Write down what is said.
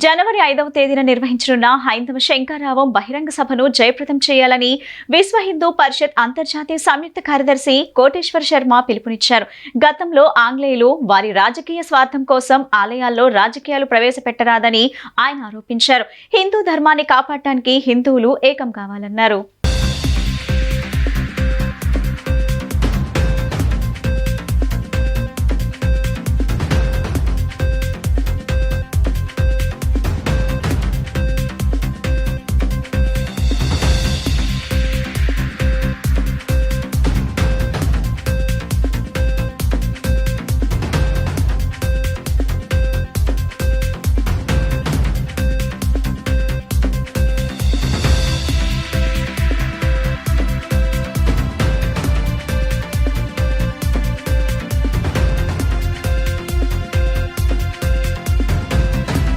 జనవరి 5వ తేదీన నిర్వహించనున్న హైందవ శంకరావం బహిరంగ సభను జయప్రదం చేయాలని విశ్వ హిందూ పరిషత్ అంతర్జాతీయ సంయుక్త కార్యదర్శి కోటేశ్వర్ శర్మ పిలుపునిచ్చారు. గతంలో ఆంగ్లేయులు వారి రాజకీయ స్వార్థం కోసం ఆలయాల్లో రాజకీయాలు ప్రవేశపెట్టరాదని ఆయన ఆరోపించారు. హిందూ ధర్మాన్ని కాపాడటానికి హిందువులు ఏకం కావాలన్నారు.